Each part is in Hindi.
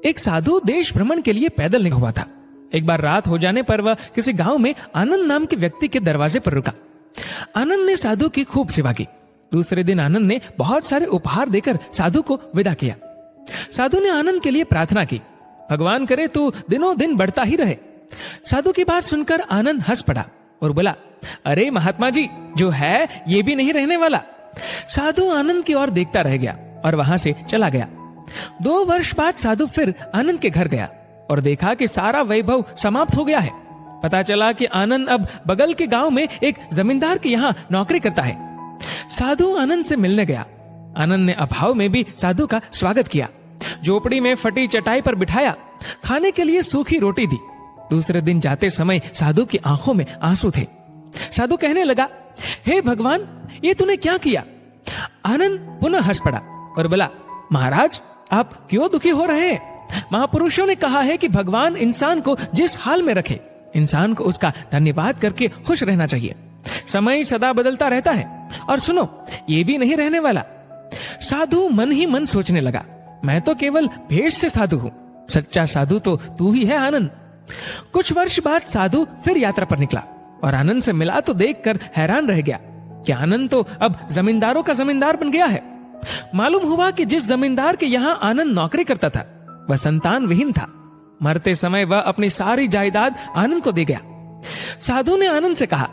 एक साधु देश भ्रमण के लिए पैदल निकला हुआ था। एक बार रात हो जाने पर वह किसी गांव में आनंद नाम के व्यक्ति के दरवाजे पर रुका। आनंद ने साधु की खूब सेवा की। दूसरे दिन आनंद ने बहुत सारे उपहार देकर साधु को विदा किया। साधु ने आनंद के लिए प्रार्थना की, भगवान करे तू दिनों दिन बढ़ता ही रहे। साधु की बात सुनकर आनंद हंस पड़ा और बोला, अरे महात्मा जी, जो है ये भी नहीं रहने वाला। साधु आनंद की ओर देखता रह गया और वहां से चला गया। 2 वर्ष बाद साधु फिर आनंद के घर गया और देखा कि सारा वैभव समाप्त हो गया है। पता चला कि आनंद अब बगल के गांव में एक जमींदार के यहाँ नौकरी करता है। साधु आनंद से मिलने गया। आनंद ने अभाव में भी साधु का स्वागत किया, झोपड़ी में फटी चटाई पर बिठाया, खाने के लिए सूखी रोटी दी। दूसरे दिन जाते समय साधु की आंखों में आंसू थे। साधु कहने लगा, हे भगवान, ये तूने क्या किया? आनंद पुनः हंस पड़ा और बोला, महाराज, आप क्यों दुखी हो रहे हैं? महापुरुषों ने कहा है कि भगवान इंसान को जिस हाल में रखे, इंसान को उसका धन्यवाद करके खुश रहना चाहिए। समय सदा बदलता रहता है और सुनो, ये भी नहीं रहने वाला। साधु मन ही मन सोचने लगा, मैं तो केवल भेष से साधु हूं, सच्चा साधु तो तू ही है आनंद। कुछ वर्ष बाद साधु फिर यात्रा पर निकला और आनंद से मिला तो देखकर हैरान रह गया कि आनंद तो अब जमींदारों का जमींदार बन गया है। मालूम हुआ कि जिस जमींदार के यहाँ आनंद नौकरी करता था वह संतान विहीन था। मरते समय वह अपनी सारी जायदाद आनंद को दे गया। साधु ने आनंद से कहा,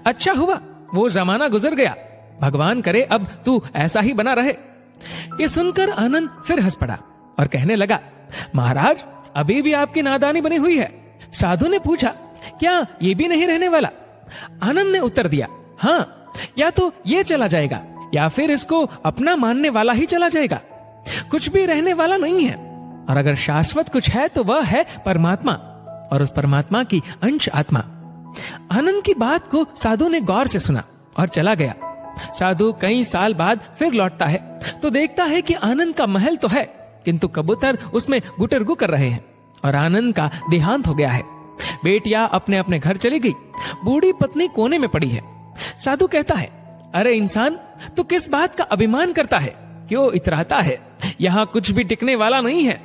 अच्छा हुआ वो जमाना गुजर गया, भगवान करे अब तू ऐसा ही बना रहे। ये सुनकर आनंद फिर हंस पड़ा और कहने लगा, महाराज, अभी भी आपकी नादानी बनी हुई है। साधु ने पूछा, क्या ये भी नहीं रहने वाला? आनंद ने उत्तर दिया, हाँ, या तो ये चला जाएगा या फिर इसको अपना मानने वाला ही चला जाएगा। कुछ भी रहने वाला नहीं है, और अगर शाश्वत कुछ है तो वह है परमात्मा, और उस परमात्मा की अंश आत्मा। आनंद की बात को साधु ने गौर से सुना और चला गया। साधु कई साल बाद फिर लौटता है तो देखता है कि आनंद का महल तो है, किंतु कबूतर उसमें गुटरगु कर रहे हैं और आनंद का देहांत हो गया है। बेटियां अपने अपने घर चली गई, बूढ़ी पत्नी कोने में पड़ी है। साधु कहता है, अरे इंसान, तू किस बात का अभिमान करता है? क्यों इतराता है? यहाँ कुछ भी टिकने वाला नहीं है।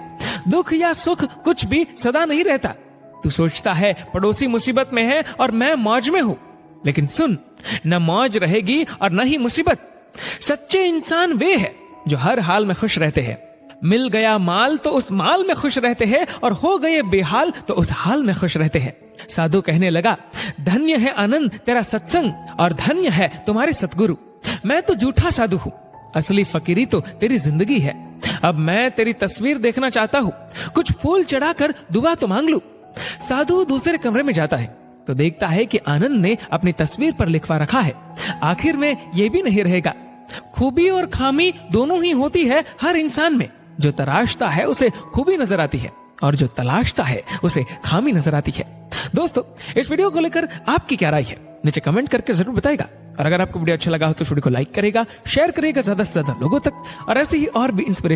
दुख या सुख कुछ भी सदा नहीं रहता। तू सोचता है पड़ोसी मुसीबत में है और मैं मौज में हूं, लेकिन सुन, न मौज रहेगी और न ही मुसीबत। सच्चे इंसान वे हैं जो हर हाल में खुश रहते हैं। मिल गया माल तो उस माल में खुश रहते हैं, और हो गए बेहाल तो उस हाल में खुश रहते हैं। साधु कहने लगा, धन्य है आनंद तेरा सत्संग, और धन्य है तुम्हारे सतगुरु। मैं तो झूठा साधु हूँ, असली फकीरी तो तेरी जिंदगी है। अब मैं तेरी तस्वीर देखना चाहता हूँ, कुछ फूल चढ़ाकर दुआ तो मांग लूं। साधु दूसरे कमरे में जाता है तो देखता है कि आनंद ने अपनी तस्वीर पर लिखवा रखा है, आखिर में ये भी नहीं रहेगा। खूबी और खामी दोनों ही होती है हर इंसान में। जो तराशता है उसे खूबी नजर आती है, और जो तलाशता है उसे खामी नजर आती है। दोस्तों, इस वीडियो को लेकर आपकी क्या राय है, नीचे कमेंट करके जरूर बताएगा। और अगर आपको वीडियो अच्छा लगा हो तो वीडियो को लाइक करेगा, शेयर करेगा ज्यादा से ज्यादा लोगों तक, और ऐसे ही और भी इंस्पिरेशन